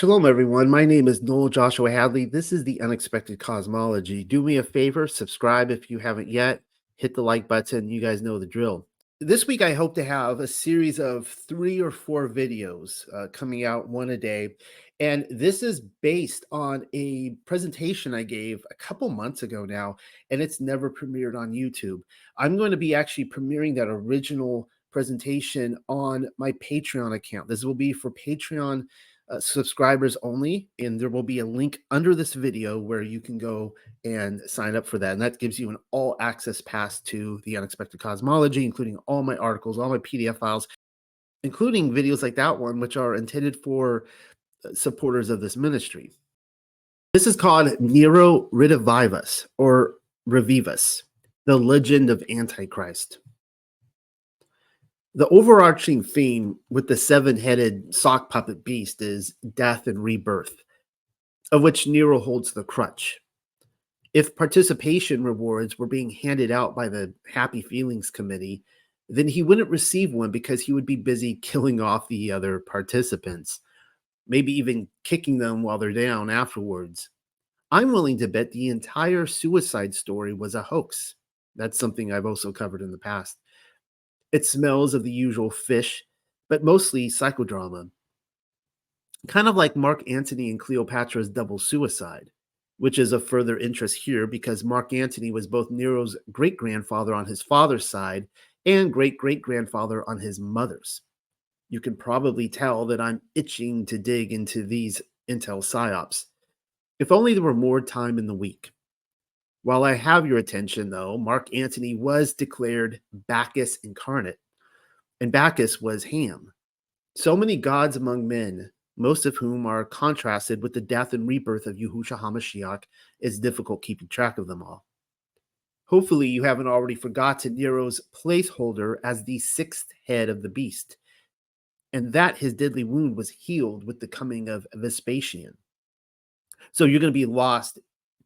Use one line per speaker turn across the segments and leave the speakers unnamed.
Shalom, everyone. My name is Noel Joshua Hadley. This is the Unexpected Cosmology. Do me a favor, subscribe if you haven't yet. Hit the like button. You guys know the drill. This week, I hope to have a series of 3 or 4 videos coming out one a day. And this is based on a presentation I gave a couple months ago now, and it's never premiered on YouTube. I'm going to be actually premiering that original presentation on my Patreon account. This will be for Patreon subscribers only, and there will be a link under this video where you can go and sign up for that, and that gives you an all access pass to the Unexpected Cosmology, including all my articles, all my PDF files, including videos like that one, which are intended for supporters of this ministry. This is called Nero Redivivus, or Revivus, the legend of Antichrist. The overarching theme with the 7-headed sock puppet beast is death and rebirth, of which Nero holds the crutch. If participation rewards were being handed out by the Happy Feelings Committee, then he wouldn't receive one because he would be busy killing off the other participants, maybe even kicking them while they're down afterwards. I'm willing to bet the entire suicide story was a hoax. That's something I've also covered in the past. It smells of the usual fish, but mostly psychodrama. Kind of like Mark Antony and Cleopatra's double suicide, which is of further interest here because Mark Antony was both Nero's great-grandfather on his father's side and great-great-grandfather on his mother's. You can probably tell that I'm itching to dig into these intel psyops. If only there were more time in the week. While I have your attention, though, Mark Antony was declared Bacchus incarnate, and Bacchus was Ham. So many gods among men, most of whom are contrasted with the death and rebirth of Yahushua HaMashiach, it's difficult keeping track of them all. Hopefully, you haven't already forgotten Nero's placeholder as the 6th head of the beast, and that his deadly wound was healed with the coming of Vespasian. So you're going to be lost,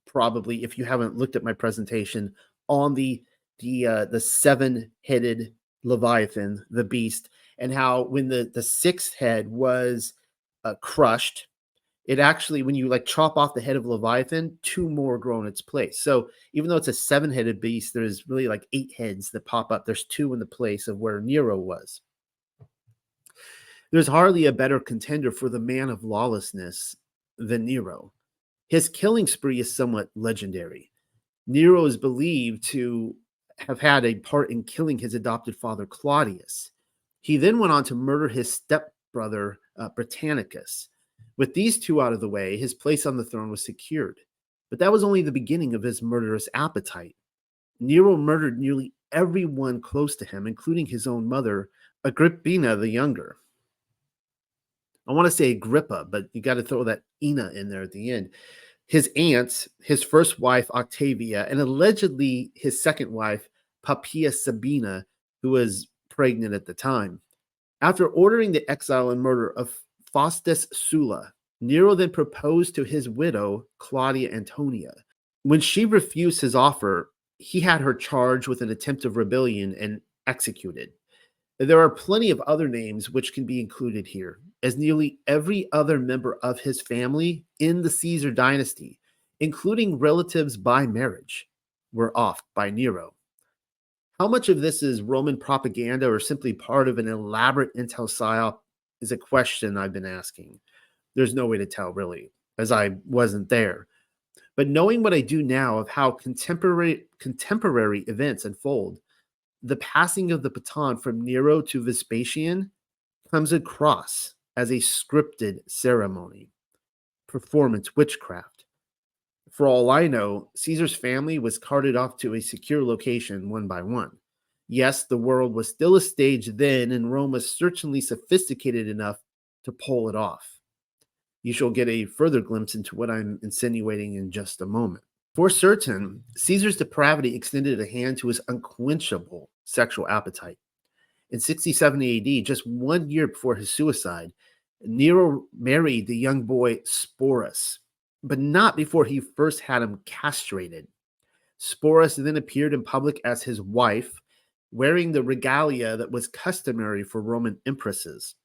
probably, if you haven't looked at my presentation on the 7-headed Leviathan, the beast, and how when the 6th head was crushed, it actually, when you chop off the head of Leviathan, 2 more grow in its place. So even though it's a 7-headed beast, there's really 8 heads that pop up. There's 2 in the place of where Nero was. There's hardly a better contender for the man of lawlessness than Nero. His killing spree is somewhat legendary. Nero is believed to have had a part in killing his adopted father, Claudius. He then went on to murder his stepbrother, Britannicus. With these 2 out of the way, his place on the throne was secured. But that was only the beginning of his murderous appetite. Nero murdered nearly everyone close to him, including his own mother, Agrippina the Younger. I want to say Agrippa, but you got to throw that Ina in there at the end. His aunts, his first wife, Octavia, and allegedly his second wife, Poppaea Sabina, who was pregnant at the time. After ordering the exile and murder of Faustus Sulla, Nero then proposed to his widow, Claudia Antonia. When she refused his offer, he had her charged with an attempt of rebellion and executed. There are plenty of other names which can be included here, as nearly every other member of his family in the Caesar dynasty, including relatives by marriage, were offed by Nero. How much of this is Roman propaganda or simply part of an elaborate intel psyop is a question I've been asking. There's no way to tell, really, as I wasn't there. But knowing what I do now of how contemporary events unfold, the passing of the baton from Nero to Vespasian comes across as a scripted ceremony, performance witchcraft. For all I know, Caesar's family was carted off to a secure location one by one. Yes, the world was still a stage then, and Rome was certainly sophisticated enough to pull it off. You shall get a further glimpse into what I'm insinuating in just a moment. For certain, Caesar's depravity extended a hand to his unquenchable sexual appetite. In 60-70 AD, just 1 year before his suicide, Nero married the young boy Sporus, but not before he first had him castrated. Sporus then appeared in public as his wife, wearing the regalia that was customary for Roman empresses.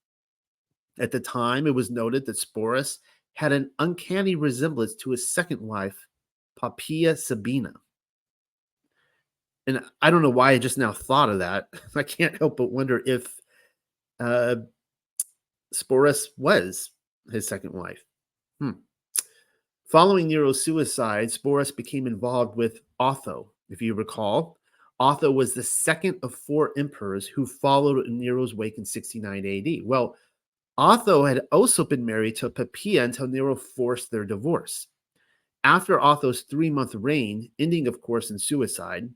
At the time, it was noted that Sporus had an uncanny resemblance to his second wife, Poppaea Sabina. And I don't know why I just now thought of that. I can't help but wonder if uh, Sporus was his second wife. Hmm. Following Nero's suicide, Sporus became involved with Otho. If you recall, Otho was the second of four emperors who followed in Nero's wake in 69 AD. Well, Otho had also been married to Poppaea until Nero forced their divorce. After Otho's 3-month reign, ending, of course, in suicide,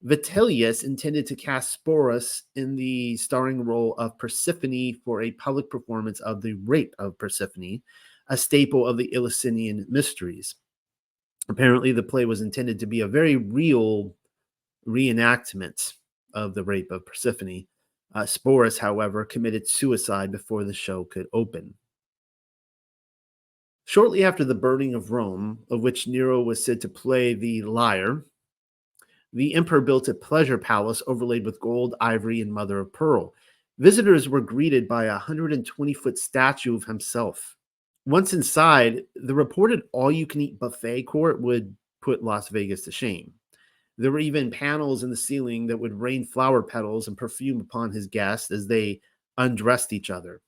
Vitellius intended to cast Sporus in the starring role of Persephone for a public performance of the rape of Persephone, a staple of the Eleusinian mysteries. Apparently, the play was intended to be a very real reenactment of the rape of Persephone. Sporus, however, committed suicide before the show could open. Shortly after the burning of Rome, of which Nero was said to play the lyre, the emperor built a pleasure palace overlaid with gold, ivory, and mother of pearl. Visitors were greeted by a 120-foot statue of himself. Once inside, the reported all-you-can-eat buffet court would put Las Vegas to shame. There were even panels in the ceiling that would rain flower petals and perfume upon his guests as they undressed each other.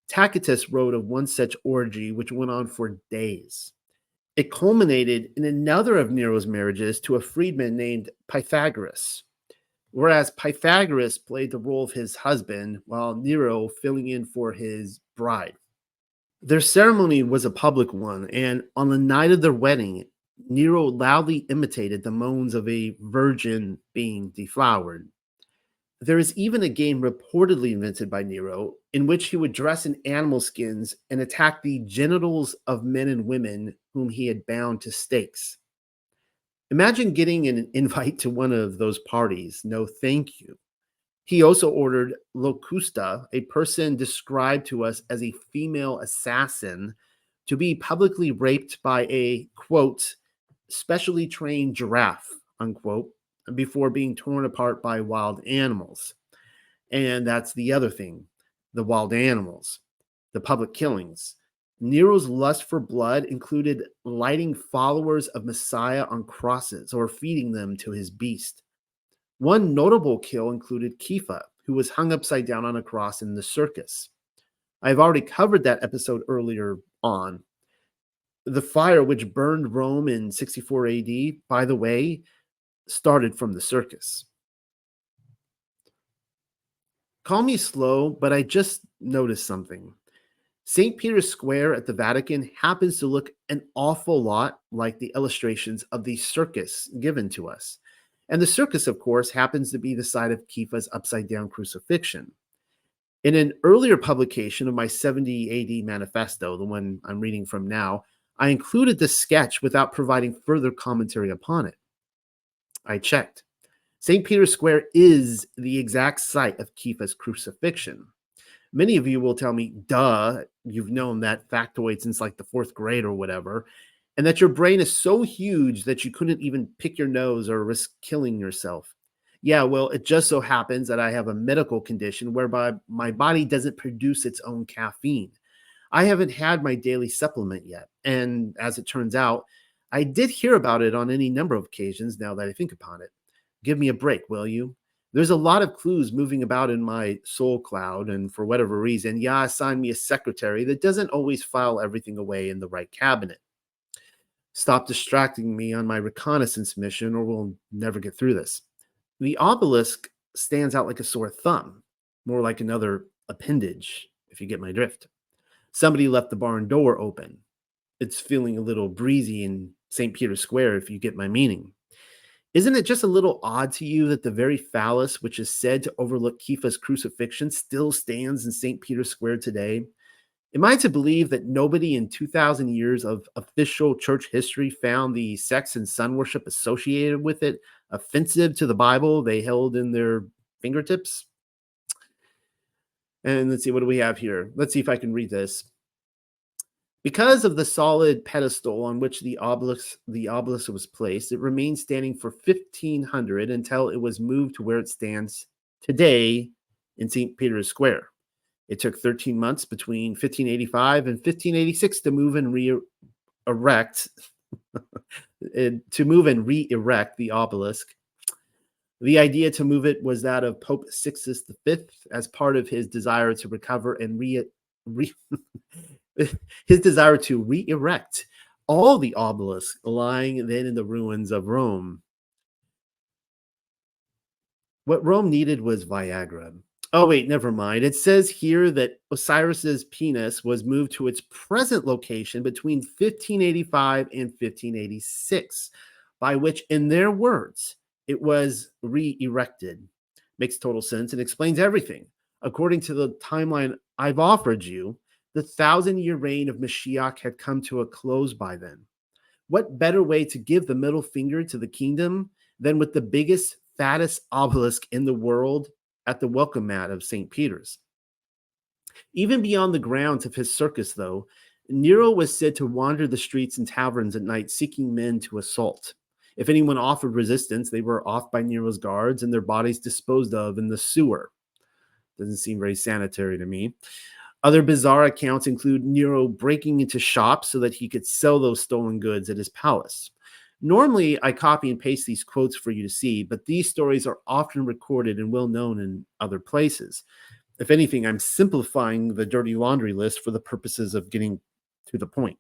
Tacitus wrote of one such orgy which went on for days. It culminated in another of Nero's marriages to a freedman named Pythagoras, whereas Pythagoras played the role of his husband while Nero filling in for his bride. Their ceremony was a public one, and on the night of their wedding, Nero loudly imitated the moans of a virgin being deflowered. There is even a game reportedly invented by Nero in which he would dress in animal skins and attack the genitals of men and women whom he had bound to stakes. Imagine getting an invite to one of those parties. No, thank you. He also ordered Locusta, a person described to us as a female assassin, to be publicly raped by a, quote, specially trained giraffe, unquote, before being torn apart by wild animals. And that's the other thing, the wild animals, the public killings. Nero's lust for blood included lighting followers of Messiah on crosses or feeding them to his beast. One notable kill included Kepha, who was hung upside down on a cross in the circus. I've already covered that episode earlier on. The fire which burned Rome in 64 AD, by the way, started from the circus. Call me slow, but I just noticed something. St. Peter's Square at the Vatican happens to look an awful lot like the illustrations of the circus given to us. And the circus, of course, happens to be the site of Kepha's upside-down crucifixion. In an earlier publication of my 70 AD manifesto, the one I'm reading from now, I included the sketch without providing further commentary upon it. I checked. St. Peter's Square is the exact site of Kepha's crucifixion. Many of you will tell me, duh, you've known that factoid since like the 4th grade or whatever, and that your brain is so huge that you couldn't even pick your nose or risk killing yourself. Yeah, well, it just so happens that I have a medical condition whereby my body doesn't produce its own caffeine. I haven't had my daily supplement yet, and as it turns out, I did hear about it on any number of occasions now that I think upon it. Give me a break, will you? There's a lot of clues moving about in my soul cloud, and for whatever reason, Yah assigned me a secretary that doesn't always file everything away in the right cabinet. Stop distracting me on my reconnaissance mission, or we'll never get through this. The obelisk stands out like a sore thumb, more like another appendage, if you get my drift. Somebody left the barn door open. It's feeling a little breezy in St. Peter's Square, if you get my meaning. Isn't it just a little odd to you that the very phallus which is said to overlook Kepha's crucifixion still stands in St. Peter's Square today? Am I to believe that nobody in 2,000 years of official church history found the sex and sun worship associated with it offensive to the Bible they held in their fingertips? And let's see, what do we have here? Let's see if I can read this. Because of the solid pedestal on which the obelisk was placed, it remained standing for 1500 until it was moved to where it stands today in St. Peter's Square. It took 13 months between 1585 and 1586 to move and erect re-erect the obelisk. The idea to move it was that of Pope Sixtus V as part of his desire to recover and his desire to re-erect all the obelisks lying then in the ruins of Rome. What Rome needed was Viagra. Oh, wait, never mind. It says here that Osiris's penis was moved to its present location between 1585 and 1586, by which, in their words, it was re-erected. Makes total sense and explains everything. According to the timeline I've offered you, the 1,000-year reign of Mashiach had come to a close by then. What better way to give the middle finger to the kingdom than with the biggest, fattest obelisk in the world at the welcome mat of St. Peter's? Even beyond the grounds of his circus, though, Nero was said to wander the streets and taverns at night seeking men to assault. If anyone offered resistance, they were off by Nero's guards and their bodies disposed of in the sewer. Doesn't seem very sanitary to me. Other bizarre accounts include Nero breaking into shops so that he could sell those stolen goods at his palace. Normally, I copy and paste these quotes for you to see, but these stories are often recorded and well known in other places. If anything, I'm simplifying the dirty laundry list for the purposes of getting to the point.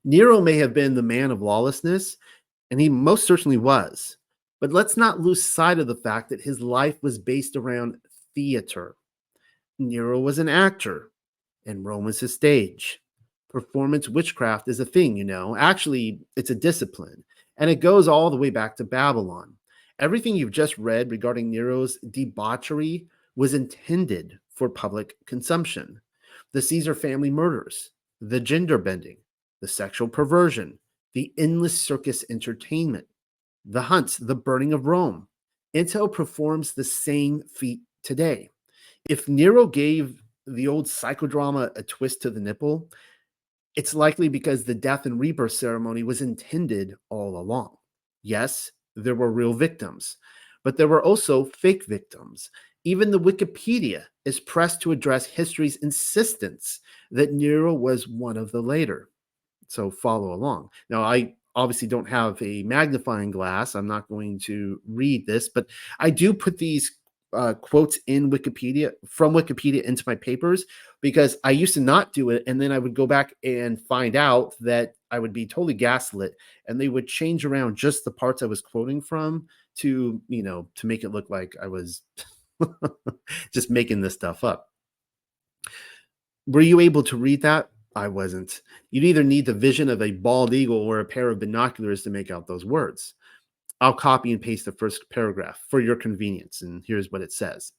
Nero may have been the man of lawlessness, and he most certainly was. But let's not lose sight of the fact that his life was based around theater. Nero was an actor, and Rome was his stage. Performance witchcraft is a thing, you know. Actually, it's a discipline, and it goes all the way back to Babylon. Everything you've just read regarding Nero's debauchery was intended for public consumption. The Caesar family murders, the gender bending, the sexual perversion, the endless circus entertainment, the hunts, the burning of Rome. Intel performs the same feat today. If Nero gave the old psychodrama a twist to the nipple, it's likely because the death and rebirth ceremony was intended all along. Yes, there were real victims, but there were also fake victims. Even the Wikipedia is pressed to address history's insistence that Nero was one of the later. So follow along. Now, I obviously don't have a magnifying glass. I'm not going to read this, but I do put these quotes in Wikipedia from Wikipedia into my papers because I used to not do it. And then I would go back and find out that I would be totally gaslit and they would change around just the parts I was quoting from to, to make it look like I was just making this stuff up. Were you able to read that? I wasn't. You'd either need the vision of a bald eagle or a pair of binoculars to make out those words. I'll copy and paste the first paragraph for your convenience, and here's what it says.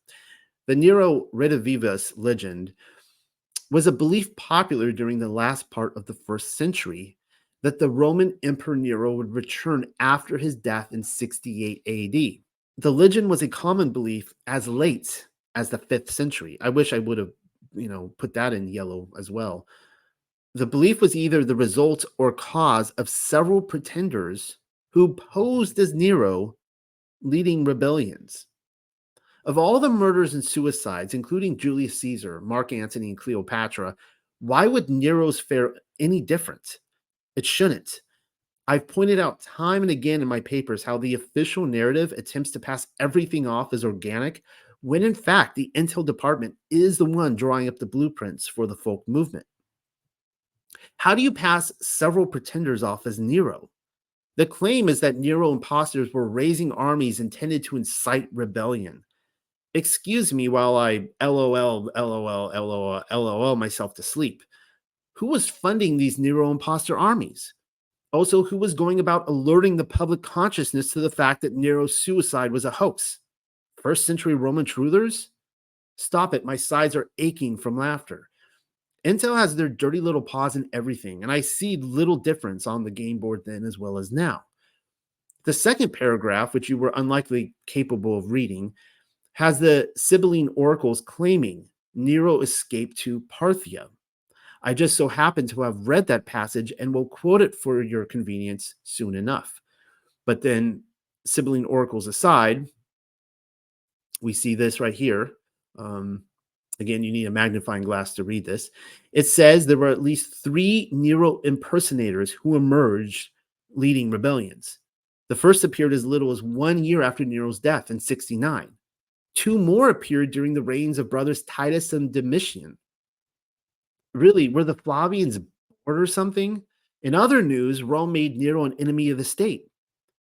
The Nero Redivivus legend was a belief popular during the last part of the 1st century that the Roman Emperor Nero would return after his death in 68 AD. The legend was a common belief as late as the 5th century. I wish I would have, put that in yellow as well. The belief was either the result or cause of several pretenders who posed as Nero leading rebellions. Of all the murders and suicides, including Julius Caesar, Mark Antony, and Cleopatra, why would Nero's fare any different? It shouldn't. I've pointed out time and again in my papers how the official narrative attempts to pass everything off as organic, when in fact the intel department is the one drawing up the blueprints for the folk movement. How do you pass several pretenders off as Nero? The claim is that Nero imposters were raising armies intended to incite rebellion. Excuse me while I LOL myself to sleep. Who was funding these Nero imposter armies? Also, who was going about alerting the public consciousness to the fact that Nero's suicide was a hoax? 1st century Roman truthers? Stop it, my sides are aching from laughter. Intel has their dirty little paws in everything, and I see little difference on the game board then as well as now. The second paragraph, which you were unlikely capable of reading, has the Sibylline Oracles claiming Nero escaped to Parthia. I just so happen to have read that passage and will quote it for your convenience soon enough. But then, Sibylline Oracles aside, we see this right here. Again, you need a magnifying glass to read this. It says there were at least 3 Nero impersonators who emerged leading rebellions. The first appeared as little as 1 year after Nero's death in 69. 2 more appeared during the reigns of brothers Titus and Domitian. Really, were the Flavians bored or something? In other news, Rome made Nero an enemy of the state.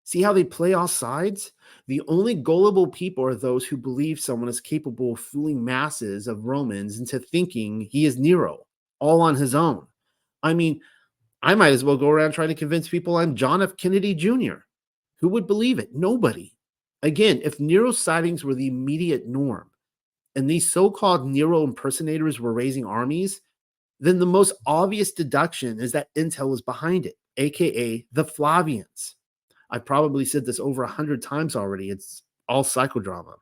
See how they play all sides? The only gullible people are those who believe someone is capable of fooling masses of Romans into thinking he is Nero, all on his own. I mean, I might as well go around trying to convince people I'm John F. Kennedy Jr. Who would believe it? Nobody. Again, if Nero's sightings were the immediate norm and these so called Nero impersonators were raising armies, then the most obvious deduction is that intel is behind it, aka the Flavians. I've probably said this over 100 times already. It's all psychodrama.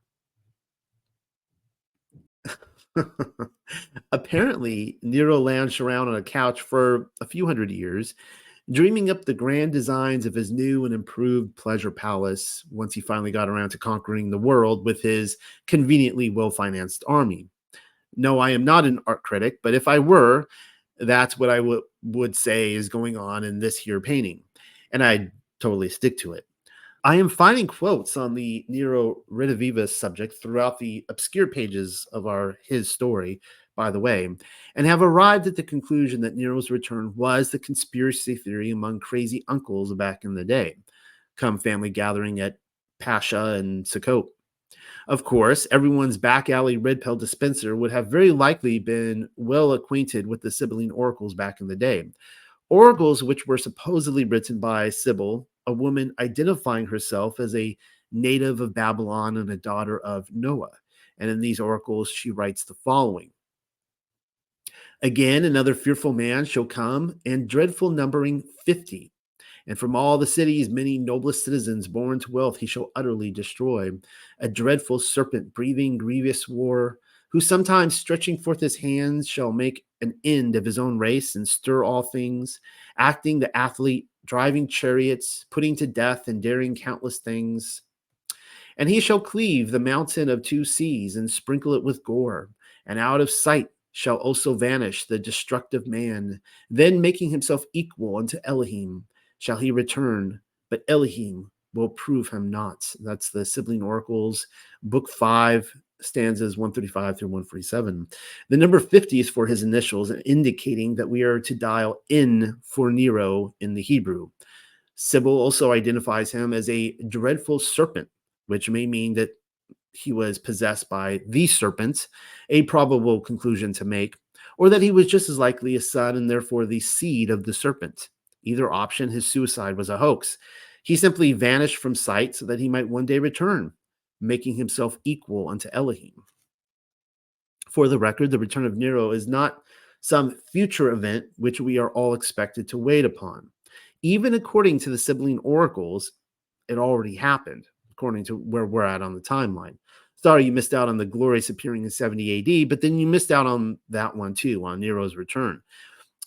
Apparently, Nero lounged around on a couch for a few hundred years, dreaming up the grand designs of his new and improved pleasure palace once he finally got around to conquering the world with his conveniently well financed army. No, I am not an art critic, but if I were, that's what I would say is going on in this here painting. And I'd totally stick to it. I am finding quotes on the Nero Redivivus subject throughout the obscure pages of his story, by the way, and have arrived at the conclusion that Nero's return was the conspiracy theory among crazy uncles back in the day, come family gathering at Pascha and Sukkot. Of course, everyone's back alley red pill dispenser would have very likely been well acquainted with the Sibylline Oracles back in the day. Oracles which were supposedly written by Sibyl, a woman identifying herself as a native of Babylon and a daughter of Noah. And in these oracles, she writes the following: Again, another fearful man shall come, and dreadful numbering 50. And from all the cities, many noblest citizens born to wealth he shall utterly destroy. A dreadful serpent breathing grievous war, who sometimes stretching forth his hands shall make an end of his own race and stir all things, acting the athlete, driving chariots, putting to death and daring countless things. And he shall cleave the mountain of 2 seas and sprinkle it with gore, and out of sight shall also vanish the destructive man, then making himself equal unto Elohim shall he return, but Elohim will prove him not. That's the Sibylline Oracles, Book 5, stanzas 135 through 147. The number 50 is for his initials, indicating that we are to dial in for Nero in the Hebrew. Sibyl also identifies him as a dreadful serpent, which may mean that he was possessed by the serpent, a probable conclusion to make, or that he was just as likely a son and therefore the seed of the serpent. Either option, his suicide was a hoax. He simply vanished from sight so that he might one day return, making himself equal unto Elohim. For the record, the return of Nero is not some future event which we are all expected to wait upon. Even according to the Sibylline Oracles, it already happened, according to where we're at on the timeline. Sorry, you missed out on the glorious appearing in 70 AD, but then you missed out on that one too, on Nero's return.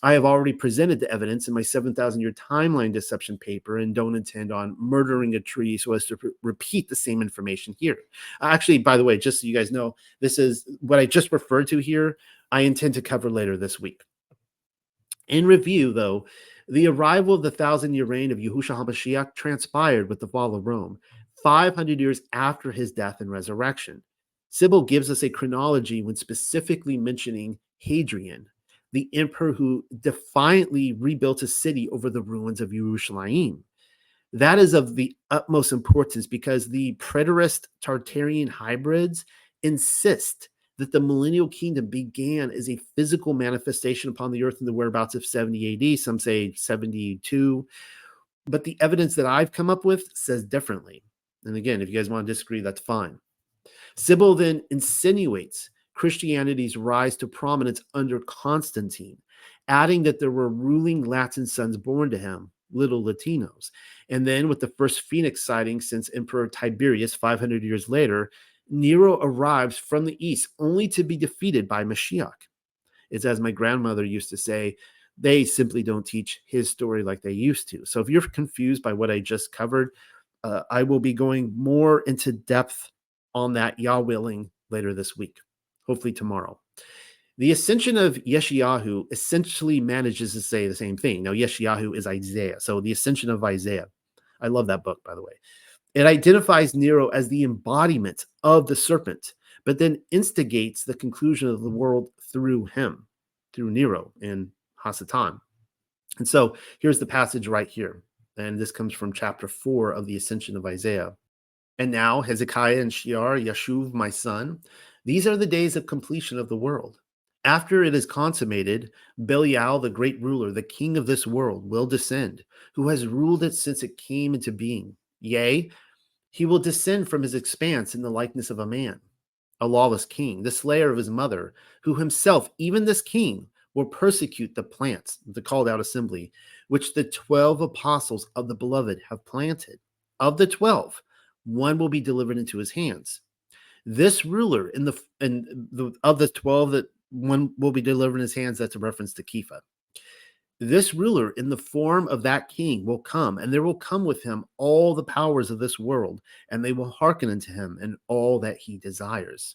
I have already presented the evidence in my 7,000-year timeline deception paper and don't intend on murdering a tree so as to repeat the same information here. Actually, by the way, just so you guys know, this is what I just referred to here, I intend to cover later this week. In review, though, the arrival of the 1,000-year reign of Yahushua HaMashiach transpired with the fall of Rome, 500 years after his death and resurrection. Sibyl gives us a chronology when specifically mentioning Hadrian, the emperor who defiantly rebuilt a city over the ruins of Jerusalem. That is of the utmost importance because the preterist Tartarian hybrids insist that the millennial kingdom began as a physical manifestation upon the earth in the whereabouts of 70 AD. Some say 72. But the evidence that I've come up with says differently. And again, if you guys want to disagree, that's fine. Sibyl then insinuates Christianity's rise to prominence under Constantine, adding that there were ruling Latin sons born to him, little Latinos. And then with the first Phoenix sighting since Emperor Tiberius 500 years later, Nero arrives from the east only to be defeated by Mashiach. It's as my grandmother used to say, they simply don't teach his story like they used to. So if you're confused by what I just covered, I will be going more into depth on that, Yah willing, later this week. hopefully tomorrow. The Ascension of Yeshayahu essentially manages to say the same thing. Now, Yeshayahu is Isaiah, so the Ascension of Isaiah. I love that book, by the way. It identifies Nero as the embodiment of the serpent, but then instigates the conclusion of the world through him, through Nero and Hasatan. And so here's the passage right here. And this comes from chapter 4 of the Ascension of Isaiah. And now, Hezekiah and Shear, Yashuv, my son, these are the days of completion of the world. After it is consummated, Belial, the great ruler, the king of this world, will descend, who has ruled it since it came into being. Yea, he will descend from his expanse in the likeness of a man, a lawless king, the slayer of his mother, who himself, even this king, will persecute the plants, the called out assembly, which the 12 apostles of the beloved have planted. Of the 12, one will be delivered into his hands. This ruler of the 12 that one will be delivered in his hands, that's a reference to Kepha. This ruler in the form of that king will come, and there will come with him all the powers of this world, and they will hearken unto him in all that he desires.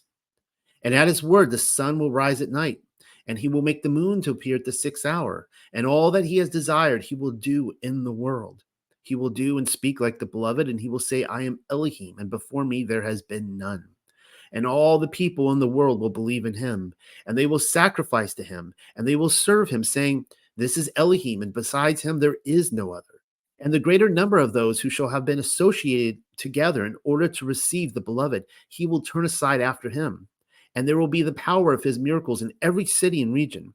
And at his word, the sun will rise at night, and he will make the moon to appear at the 6th hour, and all that he has desired he will do in the world. He will do and speak like the beloved, and he will say, I am Elohim, and before me there has been none. And all the people in the world will believe in him, and they will sacrifice to him, and they will serve him, saying, this is Elohim, and besides him there is no other. And the greater number of those who shall have been associated together in order to receive the beloved, he will turn aside after him. And there will be the power of his miracles in every city and region.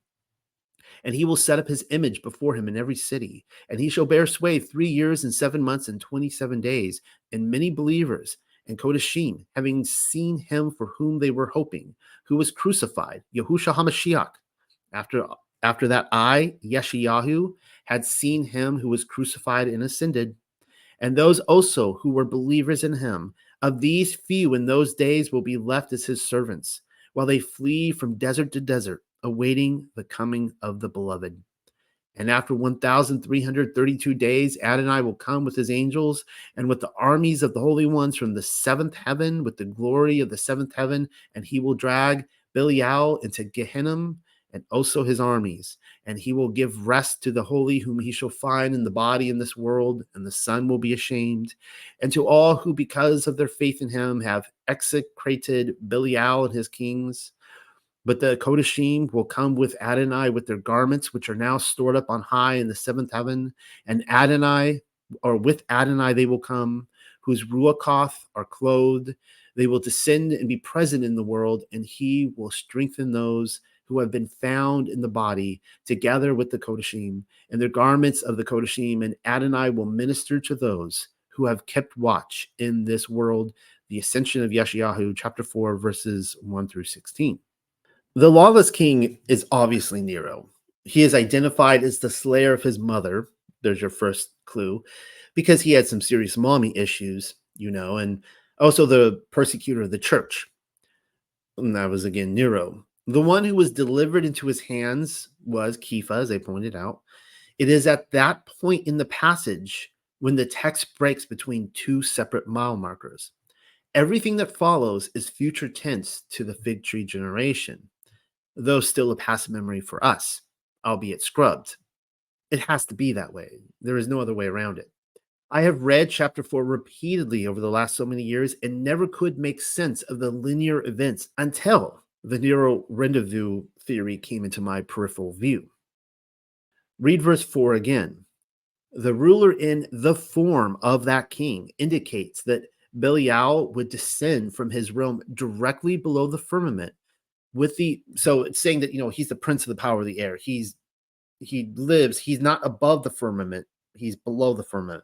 And he will set up his image before him in every city. And he shall bear sway 3 years and 7 months and 27 days. And many believers and Kodashim, having seen him for whom they were hoping, who was crucified, Yahushua HaMashiach. After that, I, Yeshayahu, had seen him who was crucified and ascended. And those also who were believers in him, of these few in those days will be left as his servants, while they flee from desert to desert, awaiting the coming of the beloved. And after 1,332 days, Adonai will come with his angels and with the armies of the holy ones from the 7th heaven, with the glory of the 7th heaven, and he will drag Belial into Gehenna, and also his armies. And he will give rest to the holy whom he shall find in the body in this world, and the sun will be ashamed. And to all who, because of their faith in him, have execrated Belial and his kings. But the Kodashim will come with Adonai with their garments, which are now stored up on high in the 7th heaven. And Adonai, or with Adonai they will come, whose Ruachoth are clothed. They will descend and be present in the world, and he will strengthen those who have been found in the body, together with the Kodashim, and their garments of the Kodashim, and Adonai will minister to those who have kept watch in this world. The Ascension of Yeshayahu, chapter 4, verses 1 through 16. The lawless king is obviously Nero. He is identified as the slayer of his mother. There's your first clue, because he had some serious mommy issues, and also the persecutor of the church. And that was, again, Nero. The one who was delivered into his hands was Kepha, as I pointed out. It is at that point in the passage when the text breaks between two separate mile markers. Everything that follows is future tense to the fig tree generation, though still a past memory for us, albeit scrubbed. It has to be that way. There is no other way around it. I have read chapter 4 repeatedly over the last so many years and never could make sense of the linear events until the Nero Redivivus theory came into my peripheral view. Read verse 4 again. The ruler in the form of that king indicates that Belial would descend from his realm directly below the firmament so it's saying that, he's the prince of the power of the air. He's not above the firmament. He's below the firmament.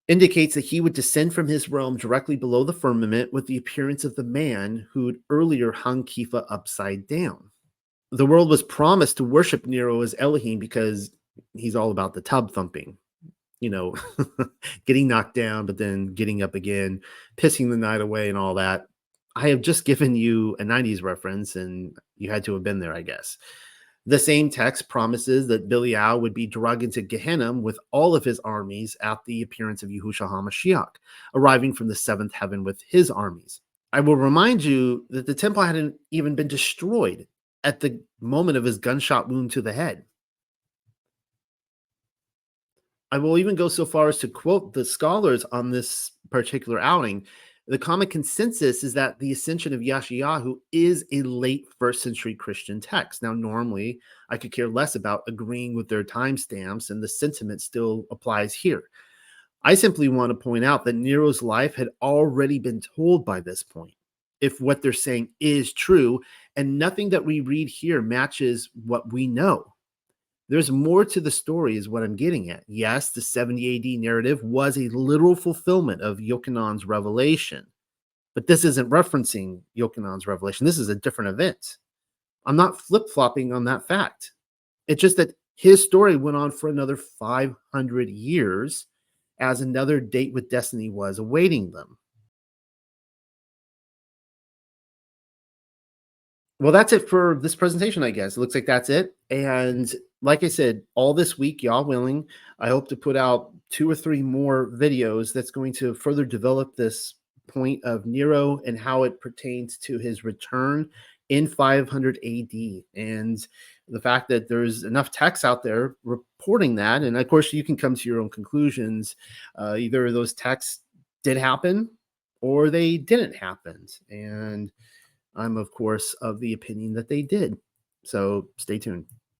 Indicates that he would descend from his realm directly below the firmament with the appearance of the man who'd earlier hung Kepha upside down. The world was promised to worship Nero as Elohim because he's all about the tub thumping, getting knocked down, but then getting up again, pissing the night away and all that. I have just given you a 90s reference, and you had to have been there, I guess. The same text promises that Belial would be dragged into Gehenna with all of his armies at the appearance of Yahushua HaMashiach, arriving from the 7th heaven with his armies. I will remind you that the temple hadn't even been destroyed at the moment of his gunshot wound to the head. I will even go so far as to quote the scholars on this particular outing. The common consensus is that the Ascension of Yashayahu is a late first century Christian text. Now, normally, I could care less about agreeing with their timestamps, and the sentiment still applies here. I simply want to point out that Nero's life had already been told by this point, if what they're saying is true, and nothing that we read here matches what we know. There's more to the story, is what I'm getting at. Yes, the 70 AD narrative was a literal fulfillment of Yochanan's revelation, but this isn't referencing Yochanan's revelation. This is a different event. I'm not flip flopping on that fact. It's just that his story went on for another 500 years as another date with destiny was awaiting them. Well, that's it for this presentation, I guess. It looks like that's it. And like I said, all this week, y'all willing, I hope to put out 2 or 3 more videos that's going to further develop this point of Nero and how it pertains to his return in 500 AD. And the fact that there's enough texts out there reporting that. And of course, you can come to your own conclusions. Either those texts did happen or they didn't happen. And I'm, of course, of the opinion that they did. So stay tuned.